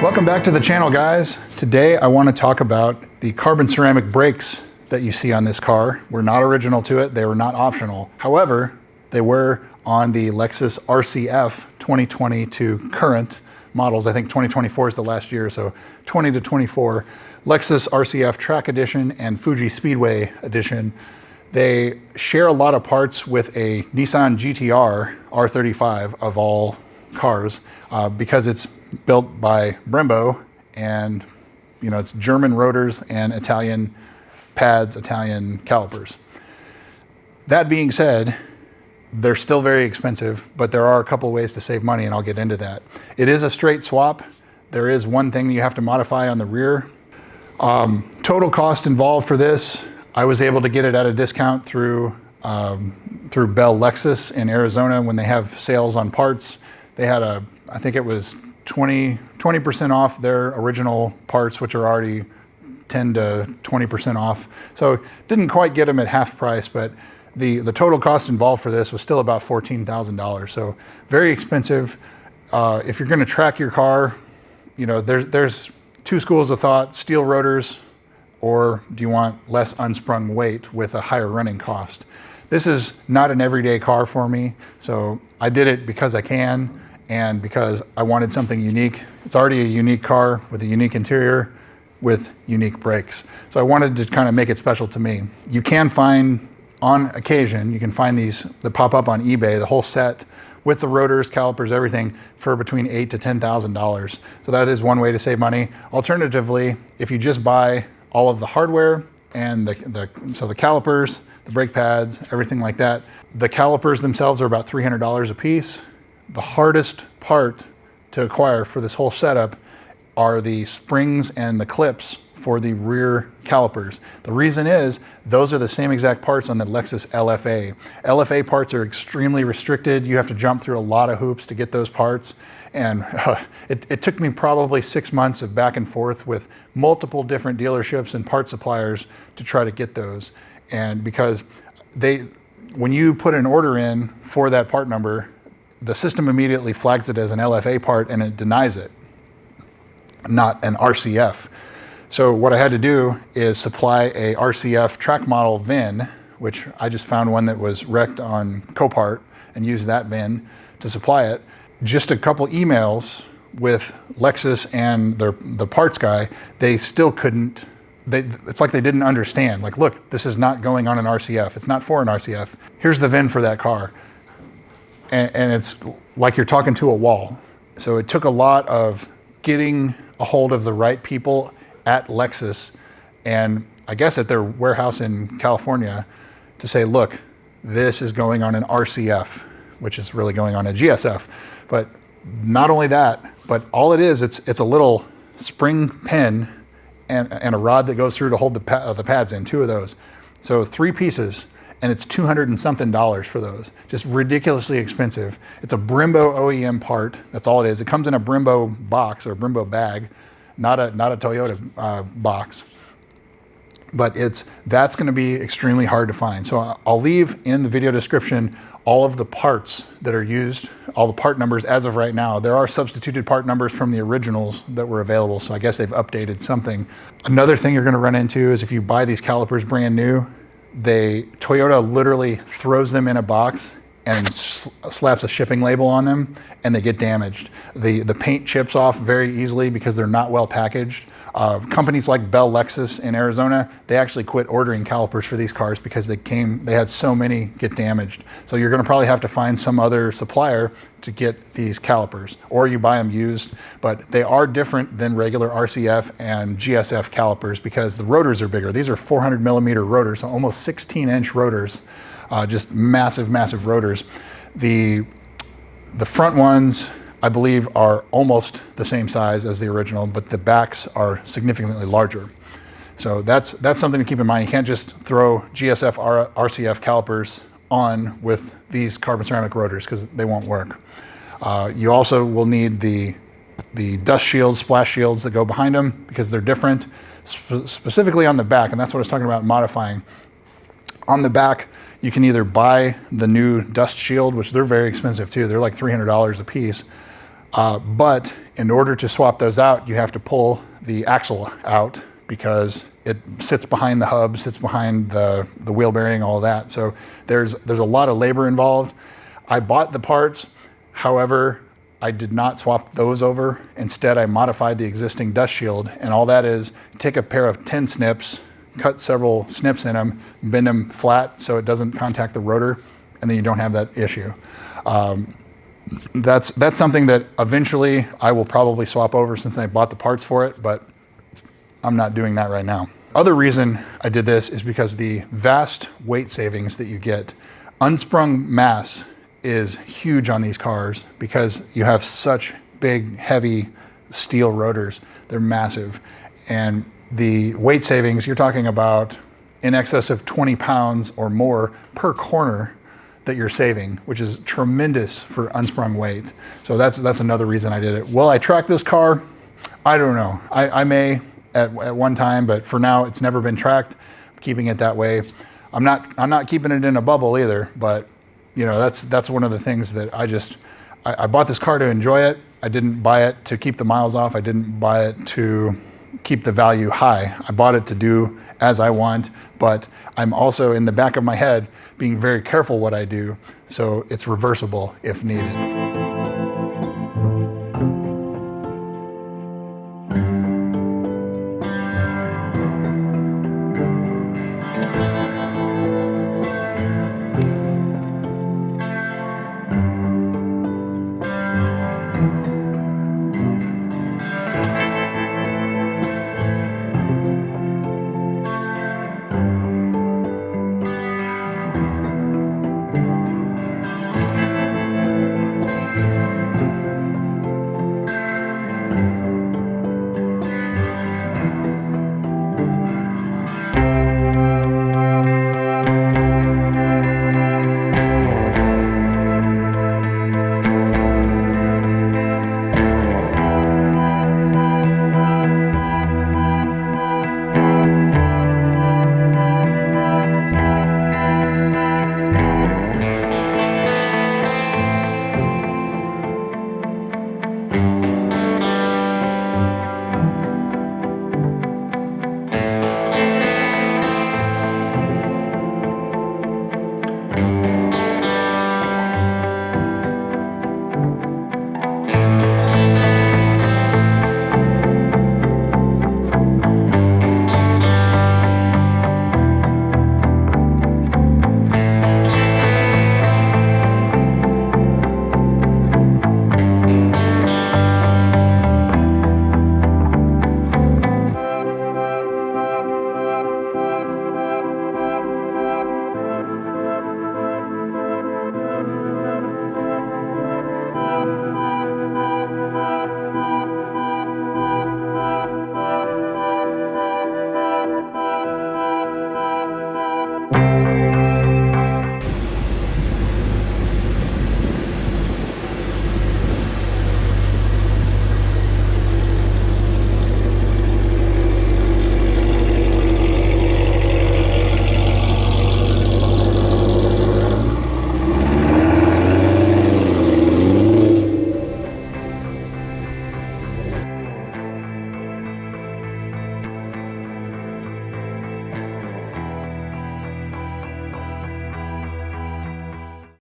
Welcome back to the channel, guys. Today I want to talk about the carbon ceramic brakes that you see on this car. We're not original to it, they were not optional. However, they were on the Lexus RCF 2020 to current models. I think 2024 is the last year, so 20 to 24. Lexus RCF Track Edition and Fuji Speedway Edition. They share a lot of parts with a Nissan GT-R R35 of all cars because it's built by Brembo, and it's German rotors and Italian pads, Italian calipers. That being said, they're still very expensive, but there are a couple ways to save money, and I'll get into that. It is a straight swap. There is one thing you have to modify on the rear. Total cost involved for this, I was able to get it at a discount through Bell Lexus in Arizona when they have sales on parts. They had I think it was 20% off their original parts, which are already 10 to 20% off. So didn't quite get them at half price, but the total cost involved for this was still about $14,000. So very expensive. If you're going to track your car, there's two schools of thought: steel rotors, or do you want less unsprung weight with a higher running cost? This is not an everyday car for me, so I did it because I can and because I wanted something unique. It's already a unique car with a unique interior with unique brakes. So I wanted to kind of make it special to me. You can find, on occasion, you can find these that pop up on eBay, the whole set with the rotors, calipers, everything, for between $8,000 to $10,000. So that is one way to save money. Alternatively, if you just buy all of the hardware and the calipers, the brake pads, everything like that, the calipers themselves are about $300 a piece. The hardest part to acquire for this whole setup are the springs and the clips for the rear calipers. The reason is those are the same exact parts on the Lexus LFA. LFA parts are extremely restricted. You have to jump through a lot of hoops to get those parts. And it took me probably 6 months of back and forth with multiple different dealerships and part suppliers to try to get those. And because when you put an order in for that part number, the system immediately flags it as an LFA part and it denies it, not an RCF. So what I had to do is supply a RCF track model VIN, which I just found one that was wrecked on Copart, and used that VIN to supply it. Just a couple emails with Lexus and the parts guy, they still couldn't, it's like they didn't understand. Like, look, this is not going on an RCF. It's not for an RCF. Here's the VIN for that car. And it's like you're talking to a wall. So it took a lot of getting a hold of the right people at Lexus, and I guess at their warehouse in California, to say, look, this is going on an RCF, which is really going on a GS-F. But not only that, but all it is, it's a little spring pin and a rod that goes through to hold the pads in, two of those. So 3 pieces, and it's $200 and something for those. Just ridiculously expensive. It's a Brembo OEM part. That's all it is. It comes in a Brembo box or a Brembo bag, not a Toyota box. But that's going to be extremely hard to find. So I'll leave in the video description all of the parts that are used, all the part numbers as of right now. There are substituted part numbers from the originals that were available, so I guess they've updated something. Another thing you're going to run into is if you buy these calipers brand new, Toyota literally throws them in a box and slaps a shipping label on them, and they get damaged. The paint chips off very easily because they're not well packaged. Companies like Bell Lexus in Arizona, they actually quit ordering calipers for these cars because they had so many get damaged. So you're going to probably have to find some other supplier to get these calipers, or you buy them used. But they are different than regular RCF and GS-F calipers because the rotors are bigger. These are 400 millimeter rotors, so almost 16-inch rotors, just massive, massive rotors. The front ones, I believe, are almost the same size as the original, but the backs are significantly larger. So that's something to keep in mind. You can't just throw GS-F RCF calipers on with these carbon ceramic rotors because they won't work. You also will need the dust shields, splash shields that go behind them because they're different, specifically on the back, and that's what I was talking about modifying. On the back, you can either buy the new dust shield, which they're very expensive too. They're like $300 a piece. But in order to swap those out, you have to pull the axle out because it sits behind the hub, sits behind the wheel bearing, all that. So there's a lot of labor involved. I bought the parts, however, I did not swap those over. Instead, I modified the existing dust shield, and all that is take a pair of 10 snips, cut several snips in them, bend them flat so it doesn't contact the rotor, and then you don't have that issue. That's something that eventually I will probably swap over since I bought the parts for it, but I'm not doing that right now. Other reason I did this is because the vast weight savings that you get. Unsprung mass is huge on these cars because you have such big, heavy steel rotors. They're massive. And the weight savings, you're talking about in excess of 20 pounds or more per corner that you're saving, which is tremendous for unsprung weight. So that's another reason I did it. Will I track this car? I don't know. I may at one time, but for now it's never been tracked. I'm keeping it that way. I'm not keeping it in a bubble either, but you know, that's one of the things that I bought this car to enjoy it. I didn't buy it to keep the miles off. I didn't buy it to keep the value high. I bought it to do as I want, but I'm also in the back of my head being very careful what I do, so it's reversible if needed.